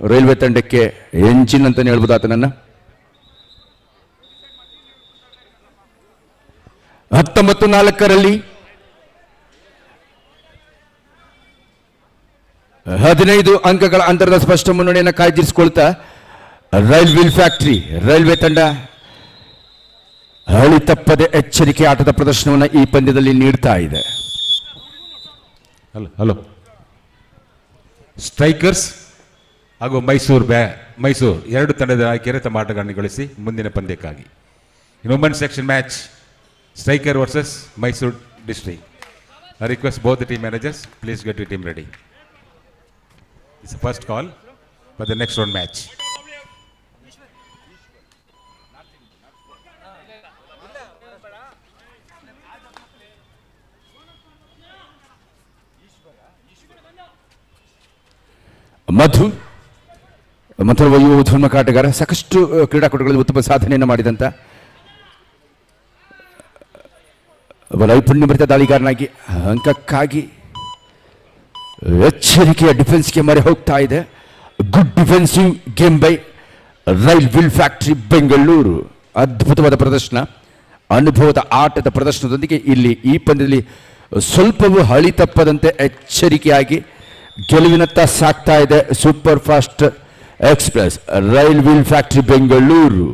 Railway ತಂಡಕ್ಕೆ engine ಅಂತಾನೆ ಹೇಳ್ಬೋದು ಆತನನ್ನ. 19-4 15 ಅಂಕಗಳ ಅಂತರದ ಸ್ಪಷ್ಟ ಮುನ್ನಡೆಯನ್ನು ಕಾಯ್ದಿರಿಸಿಕೊಳ್ತಾ ರೈಲ್ವೆ ಫ್ಯಾಕ್ಟರಿ ರೈಲ್ವೆ ತಂಡ ಹಳಿ ತಪ್ಪದೆ ಎಚ್ಚರಿಕೆ ಆಟದ ಪ್ರದರ್ಶನವನ್ನು ಈ ಪಂದ್ಯದಲ್ಲಿ ನೀಡ್ತಾ ಇದೆ. ಹಲೋ ಸ್ಟ್ರೈಕರ್ಸ್ ಹಾಗೂ ಮೈಸೂರು ಎರಡು ತಂಡದ ಆಯ್ಕೆಯರು ತಮ್ಮ ಆಟಗಾರನ್ನು ಗಳಿಸಿ ಮುಂದಿನ ಪಂದ್ಯಕ್ಕಾಗಿ. In women section match striker versus Mysuru district. I request both the team managers, please get your team ready. It's the first call for the next round match. ಮಧು ಯುವ ಉದ್ಯಮಕ ಆಟಗಾರ, ಸಾಕಷ್ಟು ಕ್ರೀಡಾಕೂಟಗಳಲ್ಲಿ ಉತ್ತಮ ಸಾಧನೆಯನ್ನು ಮಾಡಿದಂಥ ನೈಪುಣ್ಯಭರಿತ ದಾಳಿಗಾರನಾಗಿ ಅಂಕಕ್ಕಾಗಿ ಎಚ್ಚರಿಕೆಯ ಡಿಫೆನ್ಸ್ಗೆ ಮೊರೆ ಹೋಗ್ತಾ ಇದೆ. Good defensive game by railway factory Bengaluru. ಅದ್ಭುತವಾದ ಪ್ರದರ್ಶನ, ಅನುಭವದ ಆಟದ ಪ್ರದರ್ಶನದೊಂದಿಗೆ ಇಲ್ಲಿ ಈ ಪಂದ್ಯದಲ್ಲಿ ಸ್ವಲ್ಪವೂ ಹಳಿ ತಪ್ಪದಂತೆ ಎಚ್ಚರಿಕೆಯಾಗಿ ಗೆಲುವಿನತ್ತ ಸಾಕ್ತಾ ಇದೆ super fast express railway factory Bengaluru.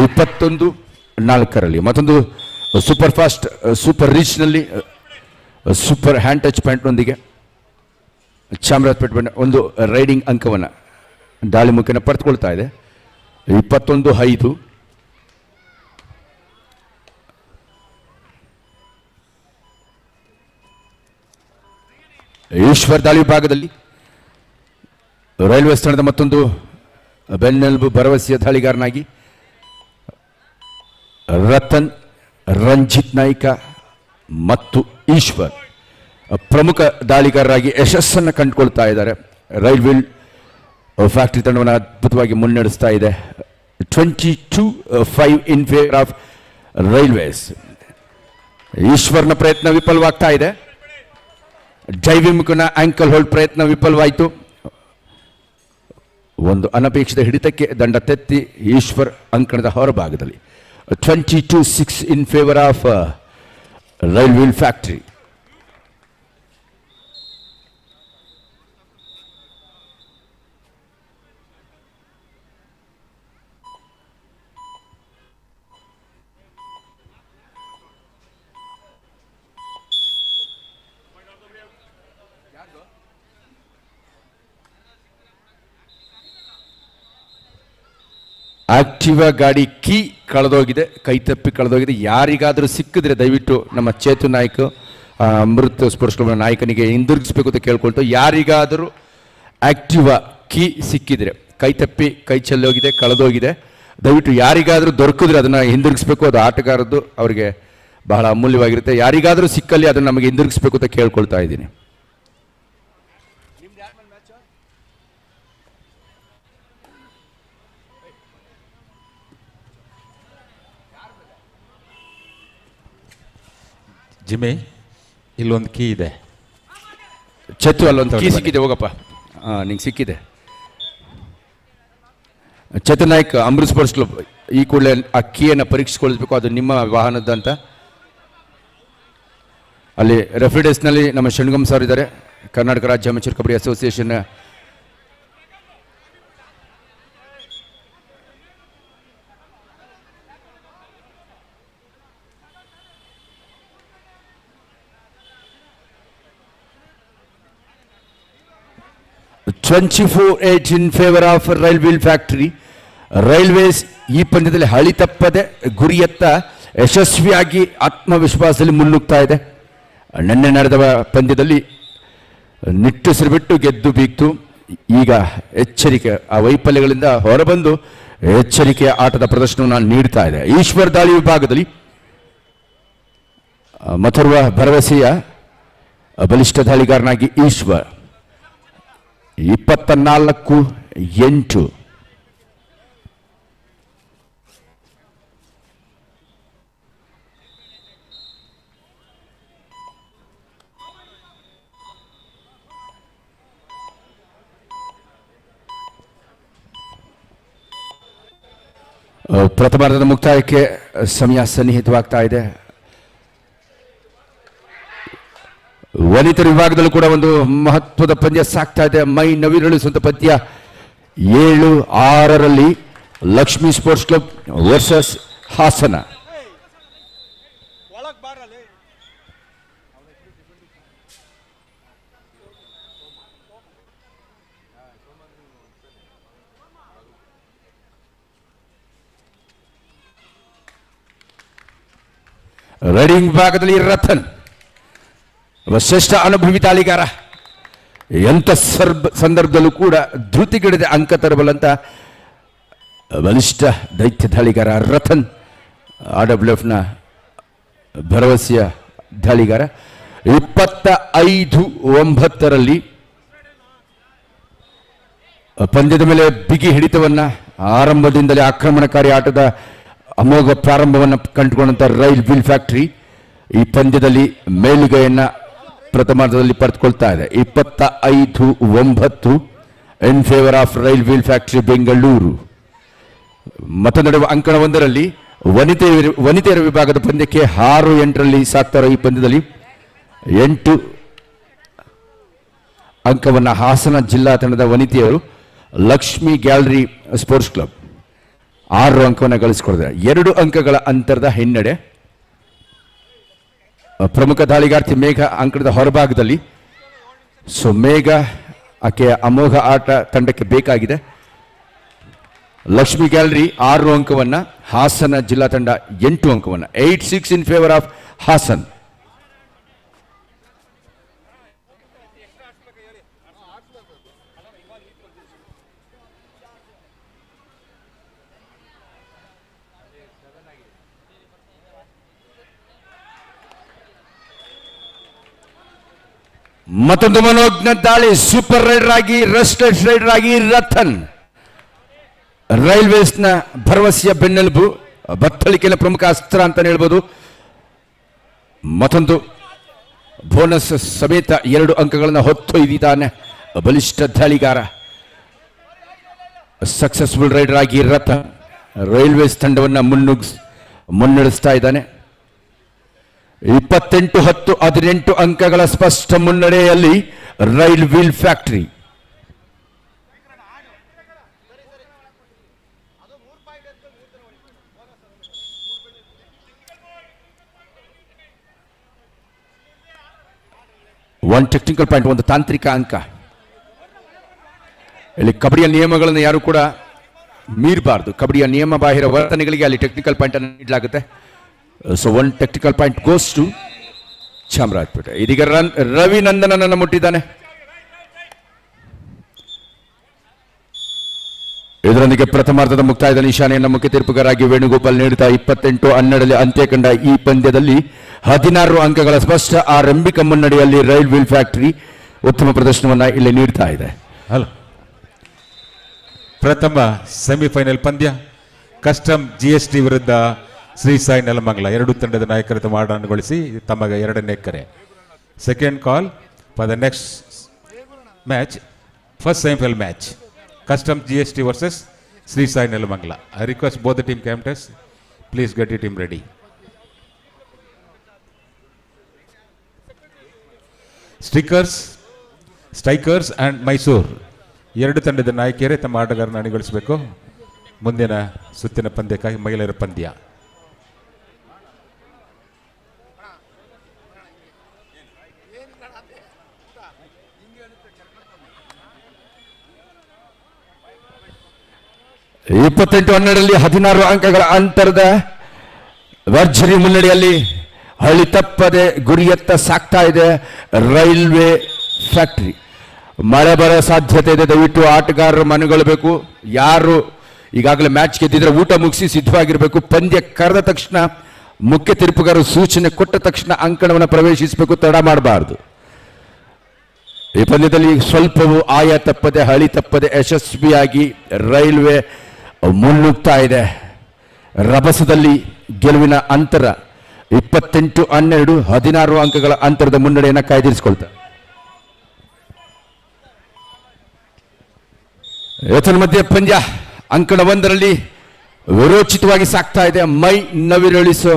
ಇಪ್ಪತ್ತೊಂದು 4 ಮತ್ತೊಂದು ಸೂಪರ್ ಫಾಸ್ಟ್ ಸೂಪರ್ ರೀಚ್ನಲ್ಲಿ ಸೂಪರ್ ಹ್ಯಾಂಡ್ ಟಚ್ ಪಾಯಿಂಟ್ನೊಂದಿಗೆ ಚಾಮರಾಜಪೇಟೆ ಒಂದು ರೈಡಿಂಗ್ ಅಂಕವನ್ನು ದಾಳಿ ಮುಖೇನ ಪಡೆದುಕೊಳ್ತಾ ಇದೆ. 21-5. ಈಶ್ವರ್ ದಾಳಿ ವಿಭಾಗದಲ್ಲಿ ರೈಲ್ವೆ ಸ್ಥಳದ ಮತ್ತೊಂದು ಬೆನ್ನೆಲುಬು ಭರವಸೆಯ ದಾಳಿಗಾರನಾಗಿ ರತನ್, ರಂಜಿತ್ ನಾಯ್ಕ ಮತ್ತು ಈಶ್ವರ್ ಪ್ರಮುಖ ದಾಳಿಗಾರರಾಗಿ ಯಶಸ್ಸನ್ನು ಕಂಡುಕೊಳ್ತಾ ಇದ್ದಾರೆ. ರೈಲ್ವೆ ಫ್ಯಾಕ್ಟರಿ ತಂಡವನ್ನು ಅದ್ಭುತವಾಗಿ ಮುನ್ನಡೆಸ್ತಾ ಇದೆ. 22-5 ಇನ್ ಫೇವರ್ ಆಫ್ ರೈಲ್ವೇಸ್. ಈಶ್ವರ್ನ ಪ್ರಯತ್ನ ವಿಫಲವಾಗ್ತಾ ಇದೆ. ಜೈವಿಮುಖನ ಆಂಕಲ್ ಹೋಲ್ಡ್ ಪ್ರಯತ್ನ ವಿಫಲವಾಯಿತು. ಒಂದು ಅನಪೇಕ್ಷಿತ ಹಿಡಿತಕ್ಕೆ ದಂಡ ತೆತ್ತಿ ಈಶ್ವರ್ ಅಂಕಣದ ಹೊರಭಾಗದಲ್ಲಿ 22-6 in favour of railway factory. Activa ಗಾಡಿ ಕೀ ಕಳೆದೋಗಿದೆ, ಕೈತಪ್ಪಿ ಕಳೆದೋಗಿದೆ. ಯಾರಿಗಾದರೂ ಸಿಕ್ಕಿದ್ರೆ ದಯವಿಟ್ಟು ನಮ್ಮ ಚೇತು ನಾಯ್ಕ ಅಮೃತ್ ಸ್ಪೋರ್ಟ್ಸ್ ಕ್ಲಬ್ನ ನಾಯಕನಿಗೆ ಹಿಂದಿರುಗಿಸ್ಬೇಕು ಅಂತ ಕೇಳ್ಕೊಳ್ತು. ಯಾರಿಗಾದರೂ ಆಕ್ಟಿವಾ ಕೀ ಸಿಕ್ಕಿದ್ರೆ, ಕೈತಪ್ಪಿ ಕೈ ಚೆಲ್ಲೋಗಿದೆ, ಕಳೆದೋಗಿದೆ, ದಯವಿಟ್ಟು ಯಾರಿಗಾದರೂ ದೊರಕಿದ್ರೆ ಅದನ್ನು ಹಿಂದಿರುಗಿಸ್ಬೇಕು. ಅದು ಆಟಗಾರದ್ದು, ಅವರಿಗೆ ಬಹಳ ಅಮೂಲ್ಯವಾಗಿರುತ್ತೆ. ಯಾರಿಗಾದರೂ ಸಿಕ್ಕಲ್ಲಿ ಅದನ್ನು ನಮಗೆ ಹಿಂದಿರುಗಿಸ್ಬೇಕು ಅಂತ ಕೇಳ್ಕೊಳ್ತಾ ಇದ್ದೀನಿ. ಜಿಮ್ಮಿ, ಇಲ್ಲೊಂದು ಕೀ ಇದೆ. ಚತ್ತು, ಅಲ್ಲೊಂದು ಕೀ ಸಿಕ್ಕಿದೆ, ಹೋಗಪ್ಪ. ನಿಂಗೆ ಸಿಕ್ಕಿದೆ. ಚೇತನ್ ನಾಯ್ಕ್, ಅಮೃತ್ ಸ್ಪೋರ್ಟ್ಸ್ ಕ್ಲಬ್, ಈ ಕೂಡಲೇ ಆ ಕೀಯನ್ನು ಪರೀಕ್ಷಿಸಿಕೊಳ್ಬೇಕು, ಅದು ನಿಮ್ಮ ವಾಹನದಂತ. ಅಲ್ಲಿ ರೆಫ್ರಿಡೇಸ್ನಲ್ಲಿ ನಮ್ಮ ಷಣ್ಗಮ್ ಸರ್ ಇದ್ದಾರೆ, ಕರ್ನಾಟಕ ರಾಜ್ಯ amateur kabaddi association. (24-8 in favour of railway factory. Railways ಈ ಪಂದ್ಯದಲ್ಲಿ ಹಳಿ ತಪ್ಪದೆ ಗುರಿಯತ್ತ ಯಶಸ್ವಿಯಾಗಿ ಆತ್ಮವಿಶ್ವಾಸದಲ್ಲಿ ಮುನ್ನುಗ್ತಾ ಇದೆ. ನಿನ್ನೆ ನಡೆದ ಪಂದ್ಯದಲ್ಲಿ ನಿಟ್ಟುಸಿರು ಬಿಟ್ಟು ಗೆದ್ದು ಬೀಗ್ತು. ಈಗ ಎಚ್ಚರಿಕೆ, ಆ ವೈಫಲ್ಯಗಳಿಂದ ಹೊರಬಂದು ಎಚ್ಚರಿಕೆಯ ಆಟದ ಪ್ರದರ್ಶನವನ್ನು ನೀಡ್ತಾ ಇದೆ. ಈಶ್ವರ್ ದಾಳಿ ವಿಭಾಗದಲ್ಲಿ ಮಥುರ್ವ ಭರವಸೆಯ ಬಲಿಷ್ಠ ದಾಳಿಗಾರನಾಗಿ ಈಶ್ವರ್ 24-8. ಪ್ರಥಮಾರ್ಧದ ಮುಕ್ತಾಯಕ್ಕೆ ಸಮಯ ಸನ್ನಿಹಿತವಾಗ್ತಾ ಇದೆ. ವನಿತರ ವಿಭಾಗದಲ್ಲೂ ಕೂಡ ಒಂದು ಮಹತ್ವದ ಪಂದ್ಯ ಸಾಗ್ತಾ ಇದೆ. ಮೈ ನವಿರಳಿಸುವಂತ ಪಂದ್ಯ 7-6ರಲ್ಲಿ Lakshmi sports club versus Hassan. Raiding ವಿಭಾಗದಲ್ಲಿ ರತನ್ ಶ್ರೇಷ್ಠ ಅನುಭವಿ ತಾಳಿಗಾರ. ಎಂಥ ಸಂದರ್ಭದಲ್ಲೂ ಕೂಡ ಧೃತಿಗಿಡದೆ ಅಂಕ ತರಬಲ್ಲಂತ ಬಲಿಷ್ಠ ದೈತ್ಯ ದಾಳಿಗಾರ ರತನ್. RWFನ ಭರವಸೆಯ ದಾಳಿಗಾರ. 25-9ರಲ್ಲಿ ಪಂದ್ಯದ ಮೇಲೆ ಬಿಗಿ ಹಿಡಿತವನ್ನ, ಆರಂಭದಿಂದಲೇ ಆಕ್ರಮಣಕಾರಿ ಆಟದ ಅಮೋಘ ಪ್ರಾರಂಭವನ್ನು ಕಂಡುಕೊಂಡಂತ ರೈಲ್ ವೀಲ್ ಫ್ಯಾಕ್ಟರಿ ಈ ಪಂದ್ಯದಲ್ಲಿ ಮೇಲುಗೈಯನ್ನ ಪ್ರಥಮಾರ್ಧದಲ್ಲಿ ಪಡೆದುಕೊಳ್ತಾ ಇದೆ. 25-9 in favour of rail wheel factory Bengaluru. ಮತ್ತೊಂದೆಡೆ ಅಂಕಣ ಒಂದರಲ್ಲಿ ವನಿತೆಯರ ವಿಭಾಗದ ಪಂದ್ಯಕ್ಕೆ 6-8ರಲ್ಲಿ ಸಾಕ್ತಾರೋ ಈ ಪಂದ್ಯದಲ್ಲಿ 8 ಅಂಕವನ್ನು ಹಾಸನ ಜಿಲ್ಲಾ ತಂಡದ ವನಿತೆಯರು ಲಕ್ಷ್ಮಿ ಗ್ಯಾಲರಿ ಸ್ಪೋರ್ಟ್ಸ್ ಕ್ಲಬ್ 6 ಅಂಕವನ್ನು ಗಳಿಸಿಕೊಡಿದ್ದಾರೆ. 2 ಅಂಕಗಳ ಅಂತರದ ಹಿನ್ನಡೆ. ಪ್ರಮುಖ ದಾಳಿಗಾರ್ತಿ ಮೇಘ ಅಂಕಣದ ಹೊರಭಾಗದಲ್ಲಿ. ಸೊ ಮೇಘ ಆಕೆಯ ಅಮೋಘ ಆಟ ತಂಡಕ್ಕೆ ಬೇಕಾಗಿದೆ. ಲಕ್ಷ್ಮಿ ಗ್ಯಾಲರಿ 6 ಅಂಕವನ್ನು, ಹಾಸನ ಜಿಲ್ಲಾ ತಂಡ 8 ಅಂಕವನ್ನು. 8-6 ಇನ್ ಫೇವರ್ ಆಫ್ ಹಾಸನ್. ಮತ್ತೊಂದು ಮನೋಜ್ಞ ದಾಳಿ. ಸೂಪರ್ ರೈಡರ್ ಆಗಿ, ರೆಸ್ಟೆಡ್ ರೈಡರ್ ಆಗಿ ರತನ್. ರೈಲ್ವೇಸ್ನ ಭರವಸೆಯ ಬೆನ್ನೆಲುಬು, ಬತ್ತಳಿಕೆಯ ಪ್ರಮುಖ ಅಸ್ತ್ರ ಅಂತ ಹೇಳ್ಬೋದು. ಮತ್ತೊಂದು ಬೋನಸ್ ಸಮೇತ 2 ಅಂಕಗಳನ್ನು ಹೊತ್ತೊಯ್ದಿದ್ದಾನೆ ಬಲಿಷ್ಠ ದಾಳಿಗಾರ. ಸಕ್ಸಸ್ಫುಲ್ ರೈಡರ್ ಆಗಿ ರತನ್ ರೈಲ್ವೇಸ್ ತಂಡವನ್ನು ಮುನ್ನಡೆಸ್ತಾ ಇದ್ದಾನೆ. 28-10 18 ಅಂಕಗಳ ಸ್ಪಷ್ಟ ಮುನ್ನಡೆಯಲ್ಲಿ ರೈಲ್ ವೀಲ್ ಫ್ಯಾಕ್ಟರಿ. ಒಂದು ಟೆಕ್ನಿಕಲ್ ಪಾಯಿಂಟ್, ಒಂದು ತಾಂತ್ರಿಕ ಅಂಕ. ಇಲ್ಲಿ ಕಬಡ್ಡಿಯ ನಿಯಮಗಳನ್ನು ಯಾರು ಕೂಡ ಮೀರಬಾರ್ದು. ಕಬಡ್ಡಿಯ ನಿಯಮ ಬಾಹಿರ ವರ್ತನೆಗಳಿಗೆ ಅಲ್ಲಿ ಟೆಕ್ನಿಕಲ್ ಪಾಯಿಂಟ್ ಅನ್ನು ನೀಡಲಾಗುತ್ತೆ. So 1 technical point goes to Chamarajpet. ಇದೀಗ ರವಿನಂದನನ್ನು ಮುಟ್ಟಿದ್ದಾನೆ. ಇದರೊಂದಿಗೆ ಪ್ರಥಮಾರ್ಧದ ಮುಕ್ತಾಯದಲ್ಲಿ ನಿಶಾನೆಯನ್ನು ಮುಖ್ಯ ತೀರ್ಪುಗಾರಾಗಿ ವೇಣುಗೋಪಾಲ್ ನೀಡುತ್ತಾ 28-12ರಲ್ಲಿ ಅಂತ್ಯ ಕಂಡ ಈ ಪಂದ್ಯದಲ್ಲಿ 16 ಅಂಕಗಳ ಸ್ಪಷ್ಟ ಆರಂಭಿಕ ಮುನ್ನಡೆಯಲ್ಲಿ ರೈಲ್ ವೀಲ್ ಫ್ಯಾಕ್ಟರಿ ಉತ್ತಮ ಪ್ರದರ್ಶನವನ್ನು ಇಲ್ಲಿ ನೀಡ್ತಾ ಇದೆ. ಪ್ರಥಮ ಸೆಮಿಫೈನಲ್ ಪಂದ್ಯ ಕಸ್ಟಮ್ GST ವಿರುದ್ಧ ಶ್ರೀ ಸಾಯಿ ನೆಲಮಂಗಲ. 2 ತಂಡದ ನಾಯಕರು ತಮ್ಮ ಆಟಗೊಳಿಸಿ ತಮಗೆ 2ನೇ ಕರೆ. Second call for the next match, first semifinal match custom GST versus Shri Sai Nelamangala. I request both the team captains, please get you team ready. Strikers and Mysore 2 ತಂಡದ ನಾಯಕಿಯರೇ ತಮ್ಮ ಆಟಗಾರನ ಅಣಿಗೊಳಿಸಬೇಕು ಮುಂದಿನ ಸುತ್ತಿನ ಪಂದ್ಯಕ್ಕಾಗಿ. ಮಹಿಳೆಯರ ಪಂದ್ಯ ಇಪ್ಪತ್ತೆಂಟು 12ರಲ್ಲಿ 16 ಅಂಕಗಳ ಅಂತರದ ಭರ್ಜರಿ ಮುನ್ನಡೆಯಲ್ಲಿ ಹಳಿ ತಪ್ಪದೆ ಗುರಿಯತ್ತ ಸಾಕ್ತಾ ಇದೆ ರೈಲ್ವೆ ಫ್ಯಾಕ್ಟರಿ. ಮಳೆ ಬರೋ ಸಾಧ್ಯತೆ ಇದೆ, ದಯವಿಟ್ಟು ಆಟಗಾರರು ಮನಗೊಳ್ಳಬೇಕು. ಯಾರು ಈಗಾಗಲೇ ಮ್ಯಾಚ್ ಗೆದ್ದಿದ್ರೆ ಊಟ ಮುಗಿಸಿ ಸಿದ್ಧವಾಗಿರಬೇಕು. ಪಂದ್ಯ ಕರೆದ ತಕ್ಷಣ ಮುಖ್ಯ ತೀರ್ಪುಗಾರರು ಸೂಚನೆ ಕೊಟ್ಟ ತಕ್ಷಣ ಅಂಕಣವನ್ನು ಪ್ರವೇಶಿಸಬೇಕು, ತಡ ಮಾಡಬಾರದು. ಈ ಪಂದ್ಯದಲ್ಲಿ ಸ್ವಲ್ಪವೂ ಆಯ ತಪ್ಪದೆ ಹಳಿ ತಪ್ಪದೆ ಯಶಸ್ವಿಯಾಗಿ ರೈಲ್ವೆ ಮುನ್ನುಗ್ತಾ ಇದೆ. ರಭಸದಲ್ಲಿ ಗೆಲುವಿನ ಅಂತರ 28-12 16 ಅಂಕಗಳ ಅಂತರದ ಮುನ್ನಡೆಯನ್ನು ಕಾಯ್ದಿರಿಸಿಕೊಳ್ತಾರೆ. ಮಧ್ಯೆ ಪಂದ್ಯ ಅಂಕಣ 1ರಲ್ಲಿ ವಿರೋಚಿತವಾಗಿ ಸಾಗ್ತಾ ಇದೆ ಮೈ ನವಿರಳಿಸೋ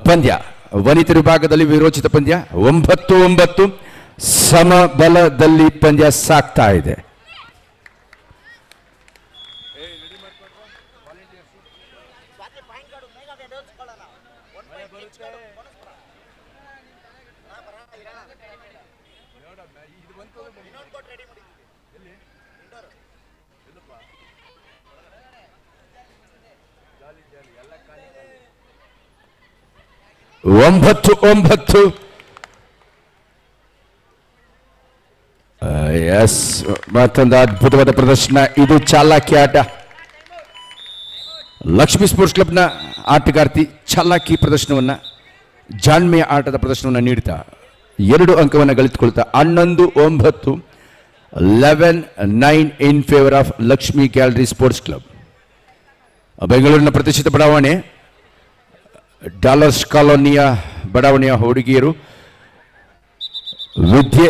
ಪಂದ್ಯ. ವನಿತರ ವಿಭಾಗದಲ್ಲಿ ವಿರೋಚಿತ ಪಂದ್ಯ 9-9 ಸಮಬಲದಲ್ಲಿ ಪಂದ್ಯ ಸಾಗ್ತಾ ಇದೆ. ಒಂಬತ್ತು ಎಸ್, ಮತ್ತೊಂದು ಅದ್ಭುತವಾದ ಪ್ರದರ್ಶನ. ಇದು ಚಾಲಾಕಿ ಆಟ. ಲಕ್ಷ್ಮೀ ಸ್ಪೋರ್ಟ್ಸ್ ಕ್ಲಬ್ನ ಆಟಗಾರ್ತಿ ಚಾಲಾಕಿ ಪ್ರದರ್ಶನವನ್ನ, ಜಾಣ್ಮೆಯ ಆಟದ ಪ್ರದರ್ಶನವನ್ನು ನೀಡ್ತಾ 2 ಅಂಕವನ್ನು ಗಳಿಸಿಕೊಳ್ತಾ 11-9 11-9 in favour of Lakshmi gallery sports club. ಬೆಂಗಳೂರಿನ ಪ್ರತಿಷ್ಠಿತ ಬಡಾವಣೆ ಡಾಲರ್ಸ್ ಕಾಲೋನಿಯ ಬಡಾವಣೆಯ ಹುಡುಗಿಯರು ವಿದ್ಯೆ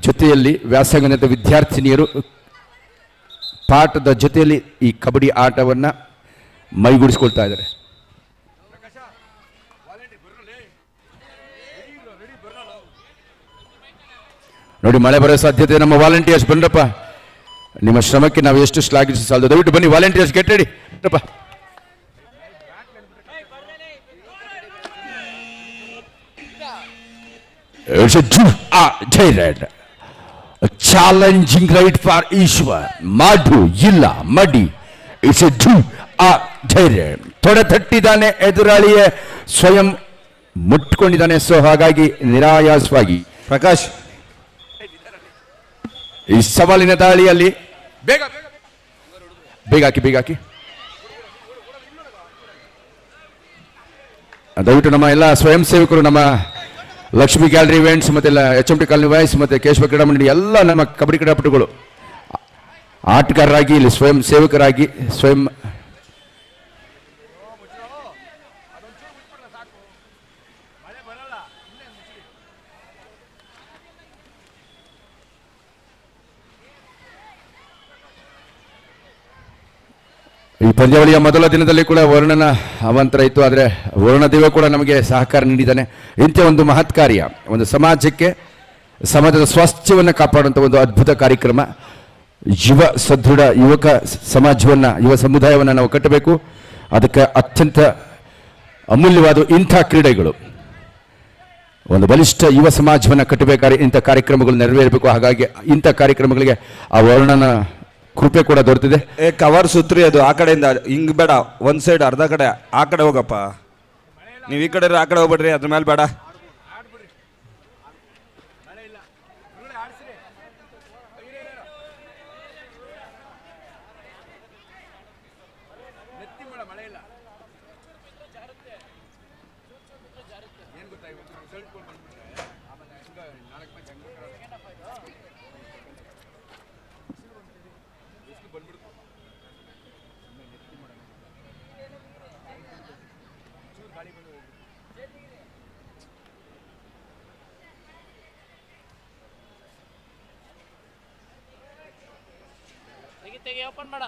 ಜೊತೆಯಲ್ಲಿ ವ್ಯಾಸಂಗದ ವಿದ್ಯಾರ್ಥಿನಿಯರು ಪಾಠದ ಜೊತೆಯಲ್ಲಿ ಈ ಕಬಡ್ಡಿ ಆಟವನ್ನು ಮೈಗೂಡಿಸಿಕೊಳ್ತಾ ಇದ್ದಾರೆ. ನೋಡಿ, ಮಳೆ ಬರೋ ಸಾಧ್ಯತೆ. ನಮ್ಮ ವಾಲಂಟಿಯರ್ಸ್ ಬಂದ್ರಪ್ಪ, ನಿಮ್ಮ ಶ್ರಮಕ್ಕೆ ನಾವು ಎಷ್ಟು ಶ್ಲಾಘಿಸಿ ಸಾಲದು. ದಯವಿಟ್ಟು ಬನ್ನಿ volunteers, get ready. It's a Jared. A challenging right for Ishwar. Madhu, Yilla, Muddy. It's a Jared. ಥೊಡೆ ತಟ್ಟಿದ್ದಾನೆ, ಎದುರಾಳಿಯ ಸ್ವಯಂ ಮುಟ್ಕೊಂಡಿದ್ದಾನೆ. ಸೊ ಹಾಗಾಗಿ ನಿರಾಯಾಸವಾಗಿ ಪ್ರಕಾಶ್ ಈ ಸವಾಲಿನ ದಾಳಿಯಲ್ಲಿ ಬೇಗ ಹಾಕಿ. ದಯವಿಟ್ಟು ನಮ್ಮ ಎಲ್ಲ ಸ್ವಯಂ ಸೇವಕರು, ನಮ್ಮ ಲಕ್ಷ್ಮಿ ಗ್ಯಾಲರಿ ಇವೆಂಟ್ಸ್ ಮತ್ತೆಲ್ಲ HMT ಕಾಲನಿ ವಾಯ್ಸ್ ಮತ್ತೆ ಕೇಶವ ಕ್ರೀಡಾ ಮಂಡಳಿ ಎಲ್ಲ ನಮ್ಮ ಕಬಡ್ಡಿ ಕ್ರೀಡಾಪಟುಗಳು ಆಟಗಾರರಾಗಿ ಇಲ್ಲಿ ಸ್ವಯಂ ಸೇವಕರಾಗಿ ಸ್ವಯಂ ಈ ಪಂದ್ಯಾವಳಿಯ ಮೊದಲ ದಿನದಲ್ಲಿ ಕೂಡ ವರ್ಣನ ಅವಾಂತರ ಇತ್ತು. ಆದರೆ ವರ್ಣದೇವ ಕೂಡ ನಮಗೆ ಸಹಕಾರ ನೀಡಿದ್ದಾನೆ. ಇಂಥ ಒಂದು ಮಹತ್ ಕಾರ್ಯ, ಒಂದು ಸಮಾಜಕ್ಕೆ ಸಮಾಜದ ಸ್ವಾಸ್ಥ್ಯವನ್ನು ಕಾಪಾಡುವಂಥ ಒಂದು ಅದ್ಭುತ ಕಾರ್ಯಕ್ರಮ. ಯುವ ಸದೃಢ ಯುವಕ ಸಮಾಜವನ್ನು, ಯುವ ಸಮುದಾಯವನ್ನು ನಾವು ಕಟ್ಟಬೇಕು. ಅದಕ್ಕೆ ಅತ್ಯಂತ ಅಮೂಲ್ಯವಾದ ಇಂಥ ಕ್ರೀಡೆಗಳು. ಒಂದು ಬಲಿಷ್ಠ ಯುವ ಸಮಾಜವನ್ನು ಕಟ್ಟಬೇಕಾದ್ರೆ ಇಂಥ ಕಾರ್ಯಕ್ರಮಗಳು ನೆರವೇರಬೇಕು. ಹಾಗಾಗಿ ಇಂಥ ಕಾರ್ಯಕ್ರಮಗಳಿಗೆ ಆ ವರ್ಣನ ಕೃಪೆ ಕೂಡ ದೊರೆತಿದೆ. ಕವರ್ ಸುತ್ರಿ, ಅದು ಆ ಕಡೆಯಿಂದ ಹಿಂಗ್ ಬೇಡ, ಒಂದ್ ಸೈಡ್ ಅರ್ಧ ಕಡೆ ಆ ಕಡೆ ಹೋಗಪ್ಪ. ನೀವು ಈ ಕಡೆ ಆ ಕಡೆ ಹೋಗ್ಬೇಡ್ರಿ, ಅದ್ರ ಮೇಲೆ ಬೇಡ. ತೆಗೆ ಓಪನ್ ಮಾಡ.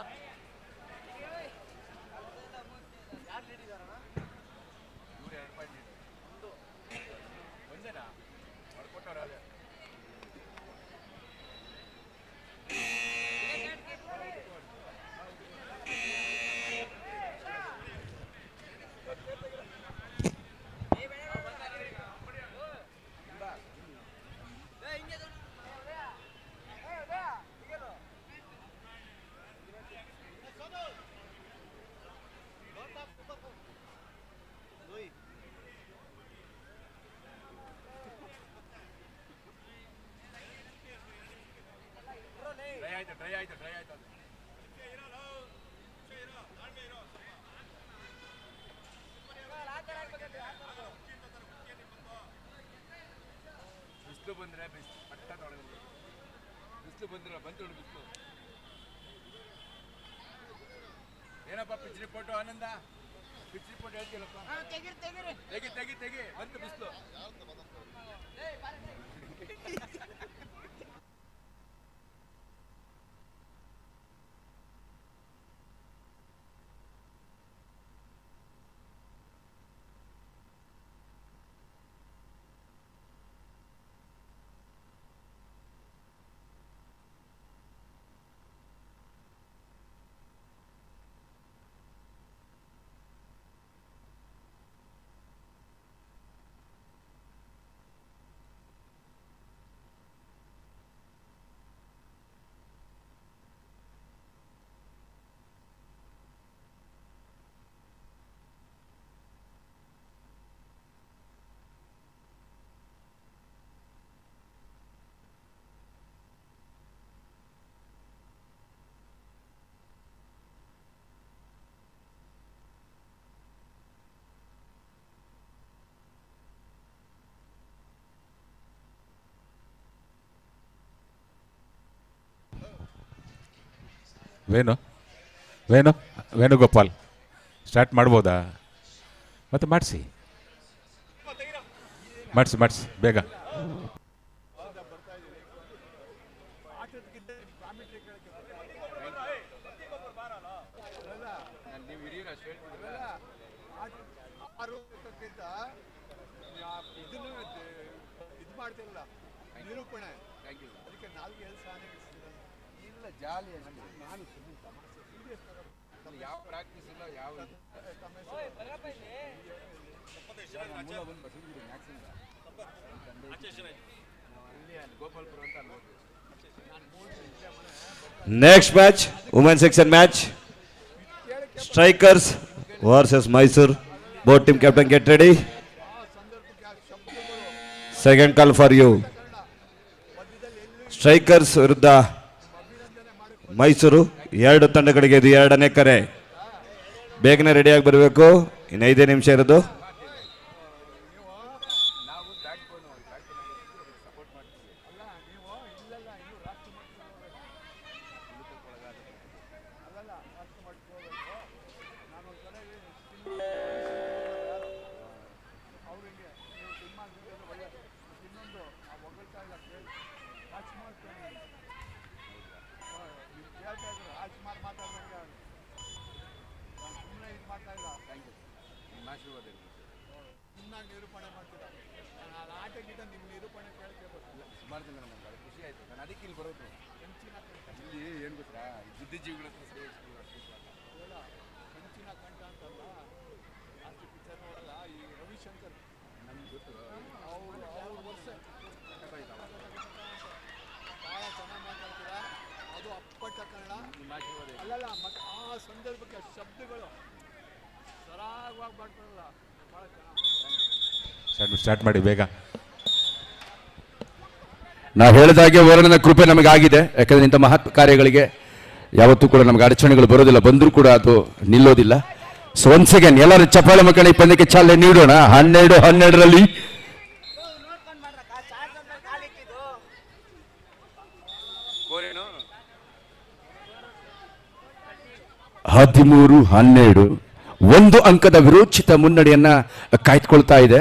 ಬಿಸಿಲು ಬಂದ್ರೆ ಪಟ್ಟ ತೊಳೆದು ಬಿಸಿಲು ಬಂದ್ರೆ ಬಂತು ಬಿಸಿಲು. ಏನಪ್ಪ pitch report Ananda? Pitch report ಹೇಳ್ತೀನಪ್ಪ. ತೆಗಿ ಬಂತು ಬಿಸಿಲು. ವೇಣುಗೋಪಾಲ್ ಸ್ಟಾರ್ಟ್ ಮಾಡ್ಬೋದಾ? ಮತ್ತೆ ಮಾಡಿಸಿ ಬೇಗ. Next match, women's section match. Strikers versus Mysore. Both team captain get ready. Second call for you. Strikers ವಿರುದ್ಧ ಮೈಸೂರು. ಎರಡು ತಂಡಗಳಿಗೆ ಇದು ಎರಡನೇ ಕರೆ. ಬೇಗನೆ ರೆಡಿಯಾಗಿ ಬರಬೇಕು. ಇನ್ನು 5 ನಿಮಿಷ ಇರೋದು. ಸ್ಟಾರ್ಟ್ ಮಾಡಿ ಬೇಗ. ನಾವು ಹೇಳಿದಾಗೆ ವರುಣನ ಕೃಪೆ ನಮಗಾಗಿದೆ. ಯಾಕಂದ್ರೆ ಇಂಥ ಮಹತ್ ಕಾರ್ಯಗಳಿಗೆ ಯಾವತ್ತೂ ಕೂಡ ನಮಗೆ ಅಡಚಣೆಗಳು ಬರೋದಿಲ್ಲ, ಬಂದರೂ ಕೂಡ ಅದು ನಿಲ್ಲೋದಿಲ್ಲ. ಸೊ ಒನ್ಸ್ ಅಗೇನ್ ಎಲ್ಲರೂ ಚಪ್ಪಾಳೆ ಮಕ್ಕಳ ಈ ಪಂದ್ಯಕ್ಕೆ ಚಾಲನೆ ನೀಡೋಣ. 12-12ರಲ್ಲಿ 13-12 ಒಂದು ಅಂಕದ ವಿರೋಚಿತ ಮುನ್ನಡೆಯನ್ನ ಕಾಯ್ದುಕೊಳ್ತಾ ಇದೆ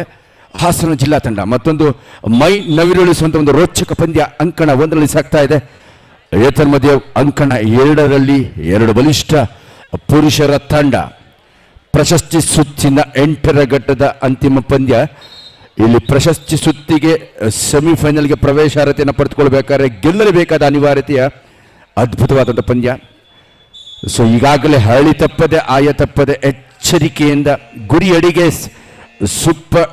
ಹಾಸನ ಜಿಲ್ಲಾ ತಂಡ. ಮತ್ತೊಂದು ಮೈ ನವಿರುಳಿಸುವಂತ ಒಂದು ರೋಚಕ ಪಂದ್ಯ ಅಂಕಣ 1ರಲ್ಲಿ ಸಾಗ್ತಾ ಇದೆ. ಏತನ್ಮಧ್ಯೆ ಅಂಕಣ 2ರಲ್ಲಿ 2 ಬಲಿಷ್ಠ ಪುರುಷರ ತಂಡ. ಪ್ರಶಸ್ತಿ ಸುತ್ತಿನ 8ರ ಘಟ್ಟದ ಅಂತಿಮ ಪಂದ್ಯ. ಇಲ್ಲಿ ಪ್ರಶಸ್ತಿ ಸುತ್ತಿಗೆ ಸೆಮಿಫೈನಲ್ಗೆ ಪ್ರವೇಶಾರ್ಹತೆಯನ್ನು ಪಡೆದುಕೊಳ್ಬೇಕಾದ್ರೆ ಗೆಲ್ಲಲೇಬೇಕಾದ ಅನಿವಾರ್ಯತೆಯ ಅದ್ಭುತವಾದಂಥ ಪಂದ್ಯ. ಸೊ ಈಗಾಗಲೇ ಹಳಿ ತಪ್ಪದೆ ಆಯ ತಪ್ಪದೆ ಎಚ್ಚರಿಕೆಯಿಂದ ಗುರಿಯಡಿಗೆ ಸೂಪರ್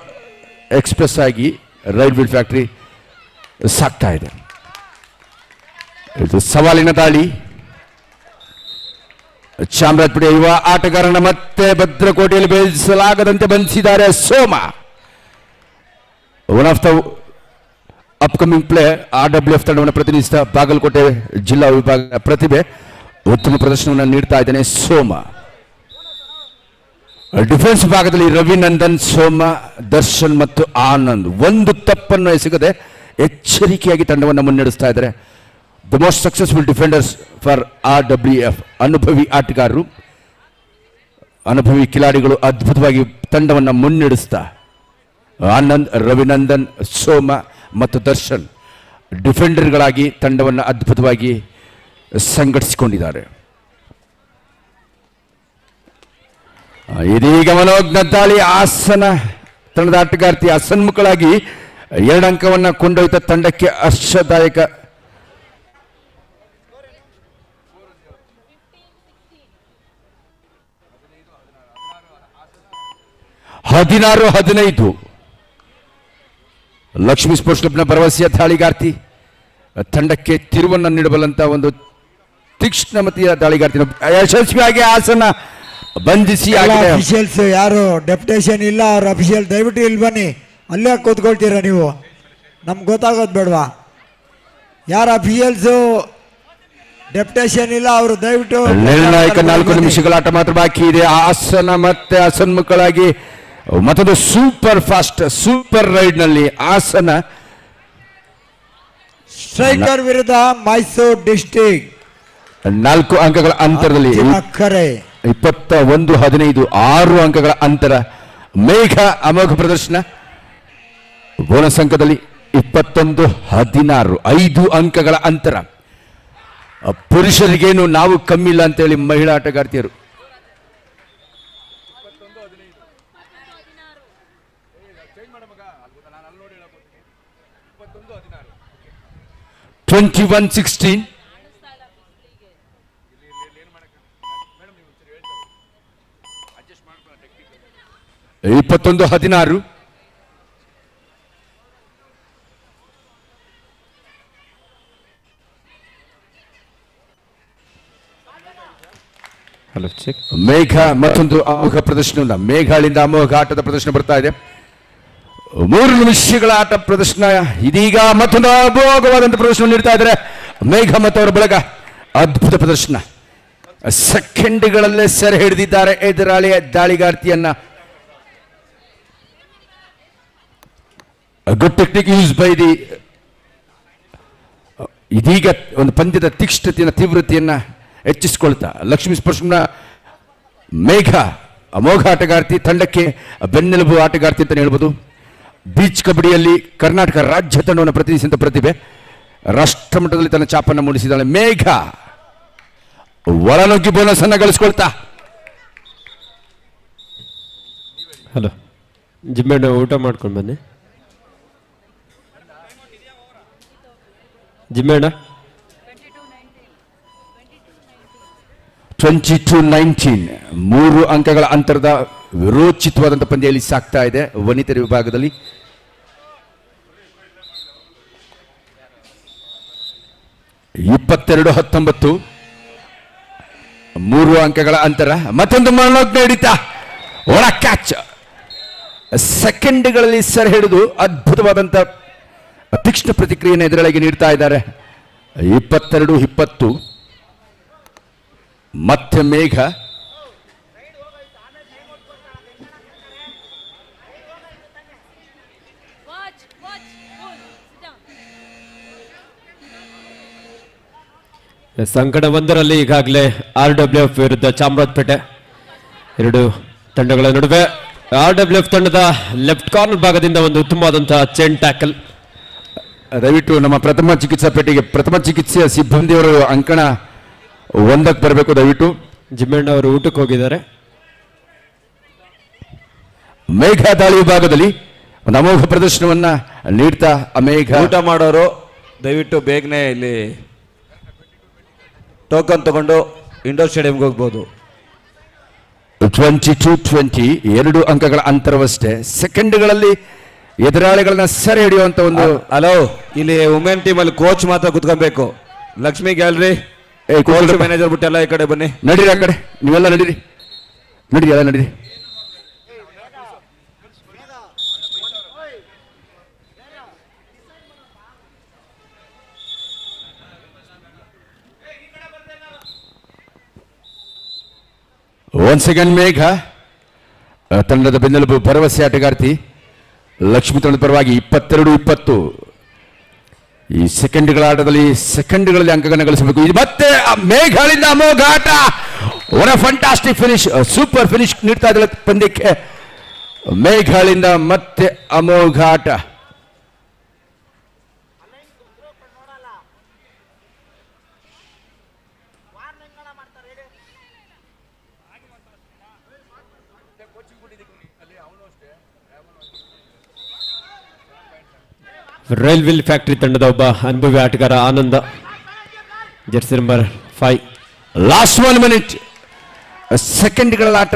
ಎಕ್ಸ್ಪ್ರೆಸ್ ಆಗಿ ರೈಲ್ವೆ ಫ್ಯಾಕ್ಟರಿ ಸಾಕ್ತಾ ಇದೆ. ಇದು ಸವಾಲಿನ ದಾಳಿ. ಚಾಮರಾಜಪೇಟೆ ಯುವ ಆಟಗಾರನ ಮತ್ತೆ ಭದ್ರಕೋಟೆಯಲ್ಲಿ ಬೇಯಿಸಲಾಗದಂತೆ ಬಂಧಿಸಿದ್ದಾರೆ Soma. One of the upcoming player RWF ತಂಡವನ್ನು ಪ್ರತಿನಿಧಿಸಿದ ಬಾಗಲಕೋಟೆ ಜಿಲ್ಲಾ ವಿಭಾಗ ಪ್ರತಿಭೆ ಉತ್ತಮ ಪ್ರದರ್ಶನವನ್ನು ನೀಡ್ತಾ ಇದ್ದಾನೆ ಸೋಮ. ಡಿಫೆನ್ಸ್ ಭಾಗದಲ್ಲಿ ರವಿನಂದನ್, ಸೋಮ, ದರ್ಶನ್ ಮತ್ತು ಆನಂದ್ ಒಂದು ತಪ್ಪನ್ನು ಎಸಗದೆ ಎಚ್ಚರಿಕೆಯಾಗಿ ತಂಡವನ್ನು ಮುನ್ನಡೆಸ್ತಾ ಇದ್ದಾರೆ. The most successful defenders for RWF. ಅನುಭವಿ ಆಟಗಾರರು, ಅನುಭವಿ ಕಿಲಾಡಿಗಳು ಅದ್ಭುತವಾಗಿ ತಂಡವನ್ನು ಮುನ್ನಡೆಸ್ತಾ ಆನಂದ್, ರವಿನಂದನ್, ಸೋಮ ಮತ್ತು ದರ್ಶನ್ ಡಿಫೆಂಡರ್ಗಳಾಗಿ ತಂಡವನ್ನು ಅದ್ಭುತವಾಗಿ ಸಂಘಟಿಸಿಕೊಂಡಿದ್ದಾರೆ. ಇದೀಗ ಮನೋಜ್ಞ ದಾಳಿ. ಹಾಸನ ತಂಡದ ಆಟಗಾರ್ತಿ ಹಸನ್ಮುಖಳಾಗಿ 2 ಅಂಕವನ್ನು ಕೊಂಡೊಯ್ದ ತಂಡಕ್ಕೆ ಹರ್ಷದಾಯಕ. ಹದಿನಾರು 15 ಲಕ್ಷ್ಮೀ ಸ್ಪೋರ್ಟ್ಸ್ ಕ್ಲಬ್ನ ಭರವಸೆಯ ದಾಳಿಗಾರ್ತಿ. ತಂಡಕ್ಕೆ ತಿರುವನ್ನು ನೀಡಬಲ್ಲಂತ ಒಂದು ತೀಕ್ಷ್ಣಮತಿಯ ದಾಳಿಗಾರ್ತಿ ಯಶಸ್ವಿಯಾಗಿ ಹಾಸನ ಬಂಧಿಸಿ. ಅಫಿಷಿಯಲ್ಸ್ ಯಾರು ಡೆಪ್ಯುಟೇಷನ್ ಇಲ್ಲ, ಅವ್ರ ಅಫಿಷಿಯಲ್ ದಯವಿಟ್ಟು ಇಲ್ಲಿ ಬನ್ನಿ. ಅಲ್ಲೇ ಕೂತ್ಕೊಳ್ತೀರಾ ನೀವು, ನಮ್ಗೆ ಗೊತ್ತಾಗೋದು ಬೇಡವಾ? ಯಾರು ಅಫಿಷಿಯಲ್ಸು ಡೆಪ್ಯುಟೇಷನ್ ಇಲ್ಲ ಅವರು ದಯವಿಟ್ಟು. ನಿರ್ಣಾಯಕ 4 ನಿಮಿಷಗಳ ಆಟ ಮಾತ್ರ ಬಾಕಿ ಇದೆ. ಹಾಸನ ಮತ್ತೆ ಹಸನ್ಮುಖಳಾಗಿ ಮತ್ತೊಂದು ಸೂಪರ್ ಫಾಸ್ಟ್ ಸೂಪರ್ ರೈಡ್ ನಲ್ಲಿ ಹಾಸನ. ಸ್ಟ್ರೈಕರ್ ವಿರುದ್ಧ ಮೈಸೂರು ಡಿಸ್ಟ್ರಿಕ್ಟ್ 4 ಅಂಕಗಳ ಅಂತರದಲ್ಲಿ ಅಕ್ಕರೆ 21-15 6 ಅಂಕಗಳ ಅಂತರ. ಮೇಘ ಅಮೋಘ ಪ್ರದರ್ಶನ. ಬೋನಸ್ ಅಂಕದಲ್ಲಿ 21-16 5 ಅಂಕಗಳ ಅಂತರ. ಪುರುಷರಿಗೇನು ನಾವು ಕಮ್ಮಿಲ್ಲ ಅಂತೇಳಿ ಮಹಿಳಾ ಆಟಗಾರ್ತಿಯರು 21-16 21-16. Hello check. ಮೇಘ ಮತ್ತೊಂದು ಅಮೋಘ ಪ್ರದರ್ಶನವನ್ನ. ಮೇಘಾಳಿಂದ ಅಮೋಘ ಆಟದ ಪ್ರದರ್ಶನ ಬರ್ತಾ ಇದೆ. 3 ನಿಮಿಷಗಳ ಆಟ ಪ್ರದರ್ಶನ. ಇದೀಗ ಮತ್ತೊಂದು ಅಮೋಘವಾದಂತಹ ಪ್ರದರ್ಶನ ನೀಡ್ತಾ ಇದ್ದಾರೆ ಮೇಘ ಮತ್ತು ಅವರ ಬಳಗ. ಅದ್ಭುತ ಪ್ರದರ್ಶನ. ಸೆಕೆಂಡ್ಗಳಲ್ಲೇ ಸೆರೆ ಹಿಡಿದಿದ್ದಾರೆ ಎದುರಾಳಿಯ ದಾಳಿಗಾರ್ತಿಯನ್ನ. Good technique use by the. ಇದೀಗ ಒಂದು ಪಂದ್ಯದ ತೀಕ್ಷ್ಣತೆಯನ್ನು ತೀವ್ರತೆಯನ್ನ ಹೆಚ್ಚಿಸಿಕೊಳ್ತಾ ಲಕ್ಷ್ಮೀ ಸ್ಪರ್ಶನ ಮೇಘ ಅಮೋಘ ಆಟಗಾರ್ತಿ, ತಂಡಕ್ಕೆ ಬೆನ್ನೆಲುಬು ಆಟಗಾರ್ತಿ ಅಂತ ಹೇಳ್ಬೋದು. ಬೀಚ್ ಕಬಡ್ಡಿಯಲ್ಲಿ ಕರ್ನಾಟಕ ರಾಜ್ಯ ತಂಡವನ್ನು ಪ್ರತಿನಿಧಿಸಿದ ಪ್ರತಿಭೆ. ರಾಷ್ಟ್ರ ಮಟ್ಟದಲ್ಲಿ ತನ್ನ ಛಾಪನ್ನು ಮೂಡಿಸಿದ್ದಾಳೆ ಮೇಘ. ಒಳನುಗ್ಗಿ ಬೋನಸ್ ಅನ್ನ ಗಳಿಸ್ಕೊಳ್ತಾ. ಹಲೋ ಜಿಮ್ಮೇಣ, ಊಟ ಮಾಡ್ಕೊಂಡು ಬನ್ನಿ. ಜಿಮ್ಮೇಣ 22-19 3 ಅಂಕಗಳ ಅಂತರದ ವಿರೋಚಿತವಾದಂಥ ಪಂದ್ಯದಲ್ಲಿ ಸಾಕ್ತಾ ಇದೆ ವನಿತರ ವಿಭಾಗದಲ್ಲಿ. ಇಪ್ಪತ್ತೆರಡು 19 3 ಅಂಕಗಳ ಅಂತರ. ಮತ್ತೊಂದು ಮನೋಜ್ಞ ಹಿಡಿತ. ಒಳ ಕ್ಯಾಚ್. ಸೆಕೆಂಡ್ಗಳಲ್ಲಿ ಸರ್ ಹಿಡಿದು ಅದ್ಭುತವಾದಂಥ ತೀಕ್ಷ್ಣ ಪ್ರತಿಕ್ರಿಯೆಯನ್ನು ಎದುರಾಳಿಗೆ ನೀಡ್ತಾ ಇದ್ದಾರೆ. 22-20 ಮತ್ತೆ ಮೇಘ. ಸಂಕಟ 1ರಲ್ಲಿ ಈಗಾಗಲೇ RWF ವಿರುದ್ಧ ಚಾಮರಾಜಪೇಟೆ 2 ತಂಡಗಳ ನಡುವೆ RWF ತಂಡದ ಲೆಫ್ಟ್ ಕಾರ್ನರ್ ಭಾಗದಿಂದ ಒಂದು ಉತ್ತಮವಾದಂತಹ ಚೈನ್ ಟ್ಯಾಕಲ್. ದಯವಿಟ್ಟು ನಮ್ಮ ಪ್ರಥಮ ಚಿಕಿತ್ಸಾ ಪೇಟೆಗೆ ಪ್ರಥಮ ಚಿಕಿತ್ಸೆಯ ಸಿಬ್ಬಂದಿಯವರು ಅಂಕಣ 1ಕ್ಕೆ ಬರಬೇಕು ದಯವಿಟ್ಟು. ಜಿಮ್ಮಣ್ಣ ಅವರು ಊಟಕ್ಕೆ ಹೋಗಿದ್ದಾರೆ. ಮೇಘ ದಾಳಿ ವಿಭಾಗದಲ್ಲಿ ಒಂದು ಅಮೋಘ ಪ್ರದರ್ಶನವನ್ನ ನೀಡ್ತಾ ಮೇಘ. ಊಟ ಮಾಡೋರು ದಯವಿಟ್ಟು ಬೇಗನೆ ಇಲ್ಲಿ ಟೋಕನ್ ತಗೊಂಡು ಇಂಡೋರ್ ಸ್ಟೇಡಿಯಂಗೆ ಹೋಗ್ಬೋದು. 22-20 2 ಅಂಕಗಳ ಅಂತರವಷ್ಟೇ. ಸೆಕೆಂಡ್ಗಳಲ್ಲಿ ಎದುರಾಳಿಗಳನ್ನ ಸೆರೆ ಹಿಡಿಯುವಂತ ಒಂದು. ಹಲೋ, ಇಲ್ಲಿ ವುಮೆನ್ ಟೀಮ್ ಅಲ್ಲಿ ಕೋಚ್ ಮಾತ್ರ ಕುತ್ಕೊಬೇಕು. ಲಕ್ಷ್ಮಿ ಗ್ಯಾಲರಿ ಕೋಚ್ ಮ್ಯಾನೇಜರ್ ಬಿಟ್ಟು ಎಲ್ಲ ಈ ಕಡೆ ಬನ್ನಿ. ನಡೀರಿ, ಆ ಕಡೆ ನೀವೆಲ್ಲ ನಡೀರಿ, ನಡೀರಿ, ಎಲ್ಲ ನಡೀರಿ. ಒನ್ ಸೆಕೆಂಡ್ ಮೇಘ ತಂಡದ ಬೆನ್ನೆಲುಬು ಭರವಸೆ ಆಟಗಾರ್ತಿ. ಲಕ್ಷ್ಮಿ ತಂಡದ ಪರವಾಗಿ 22-20 ಈ ಸೆಕೆಂಡ್ಗಳ ಆಟದಲ್ಲಿ ಸೆಕೆಂಡ್ಗಳಲ್ಲಿ ಅಂಕಗಳನ್ನು ಗಳಿಸಬೇಕು. ಇದು ಮತ್ತೆ ಮೇಘಾಳಿಂದ ಅಮೋಘ ಆಟ. One fantastic finish, super finish ನೀಡ್ತಾ ಇದ್ದಾರೆ ಪಂದ್ಯಕ್ಕೆ. ಮೇಘಾಳಿಂದ ಮತ್ತೆ ಅಮೋಘ ಆಟ. ರೈಲ್ವಿಲ್ ಫ್ಯಾಕ್ಟರಿ ತಂಡದ ಒಬ್ಬ ಅನುಭವಿ ಆಟಗಾರ ಆನಂದ, ಜೆರ್ಸಿ ನಂಬರ್ 5. ಲಾಸ್ಟ್ 1 ಮಿನಿಟ್ ಸೆಕೆಂಡ್ಗಳ ಆಟ.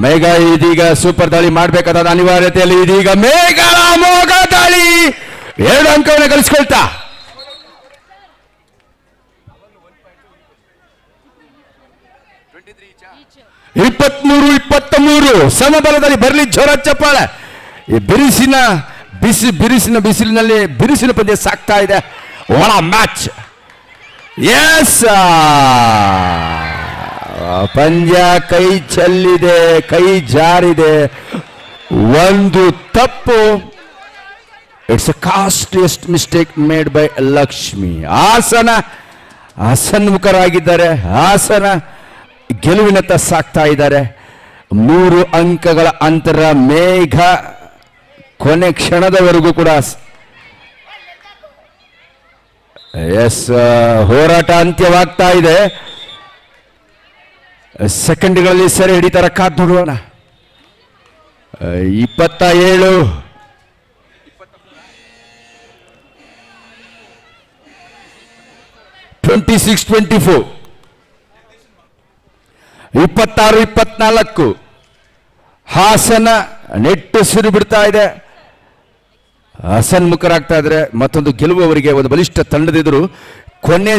ಮೇಘ ಇದೀಗ ಸೂಪರ್ ದಾಳಿ ಮಾಡಬೇಕಾದ ಅನಿವಾರ್ಯತೆಯಲ್ಲಿ ಇದೀಗ ಮೇಘ ಅಮೋಘ ದಾಳಿ 2 ಅಂಕವನ್ನು ಗಳಿಸ್ಕೊಳ್ತಾ. ಇಪ್ಪತ್ಮೂರು 23 ಸಮಬಲದಲ್ಲಿ ಬರಲಿ ಜೋರ ಚಪ್ಪಾಳೆ. ಈ ಬಿಸಿಲಿನಲ್ಲಿ ಬಿರುಸಿನ ಪಂದ್ಯ ಸಾಕ್ತಾ ಇದೆ. ಒಳ ಮ್ಯಾಚ್. ಎಸ್, ಪಂದ್ಯ ಕೈ ಚೆಲ್ಲಿದೆ, ಕೈ ಜಾರಿದೆ. ಒಂದು ತಪ್ಪು. It's A costliest mistake made by Lakshmi. ಆಸನ ಹಸನ್ಮುಖರಾಗಿದ್ದಾರೆ. ಹಾಸನ ಗೆಲುವಿನತ್ತ ಸಾಕ್ತಾ ಇದ್ದಾರೆ. 3 ಅಂಕಗಳ ಅಂತರ. ಮೇಘ ಕೊನೆ ಕ್ಷಣದವರೆಗೂ ಕೂಡ ಹೋರಾಟ ಅಂತ್ಯವಾಗ್ತಾ ಇದೆ. ಸೆಕೆಂಡ್ಗಳಲ್ಲಿ ಸೆರೆ ಹಿಡಿತಾರ, ಕಾದ್ ನೋಡೋಣ. 27 26-24 26-24 ಹಾಸನ ನೆಟ್ಟುಸಿರು ಬಿಡ್ತಾ ಇದೆ. ಹಸನ್ಮುಖರಾಗ್ತಾ ಇದ್ರೆ ಮತ್ತೊಂದು ಗೆಲುವು ಅವರಿಗೆ ಒಂದು ಬಲಿಷ್ಠ ತಂಡದಿದ್ರು. ಕೊನೆ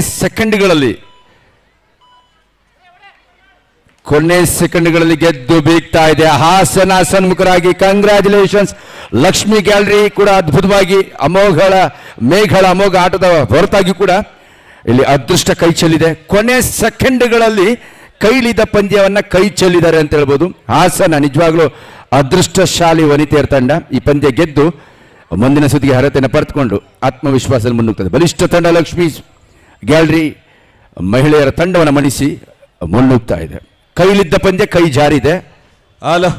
ಸೆಕೆಂಡ್ಗಳಲ್ಲಿ ಗೆದ್ದು ಬೀಗ್ತಾ ಇದೆ ಹಾಸನ. ಹಸನ್ಮುಖರಾಗಿ ಕಂಗ್ರ್ಯಾಚುಲೇಷನ್ಸ್. ಲಕ್ಷ್ಮಿ ಗ್ಯಾಲರಿ ಕೂಡ ಅದ್ಭುತವಾಗಿ ಮೇಘಳ ಅಮೋಘ ಆಟದ ಹೊರತಾಗಿ ಕೂಡ ಇಲ್ಲಿ ಅದೃಷ್ಟ ಕೈ ಚೆಲ್ಲಿದೆ. ಕೊನೆ ಸೆಕೆಂಡ್ಗಳಲ್ಲಿ ಕೈಲಿದ್ದ ಪಂದ್ಯವನ್ನ ಕೈ ಚೆಲ್ಲಿದ್ದಾರೆ ಅಂತ ಹೇಳ್ಬೋದು. ಹಾಸನ ನಿಜವಾಗ್ಲೂ ಅದೃಷ್ಟಶಾಲಿ ವನಿತೆಯರ ತಂಡ. ಈ ಪಂದ್ಯ ಗೆದ್ದು ಮುಂದಿನ ಸುದ್ದಿಗೆ ಅರ್ಹತೆಯನ್ನು ಪಡೆದುಕೊಂಡು ಆತ್ಮವಿಶ್ವಾಸದಲ್ಲಿ ಮುನ್ನುಗ್ತದೆ. ಬಲಿಷ್ಠ ತಂಡ ಲಕ್ಷ್ಮೀ ಗ್ಯಾಲರಿ ಮಹಿಳೆಯರ ತಂಡವನ್ನು ಮಣಿಸಿ ಮುನ್ನುಗ್ತಾ ಇದೆ. ಕೈಲಿದ್ದ ಪಂದ್ಯ ಕೈ ಜಾರಿದೆ. ಹಲೋ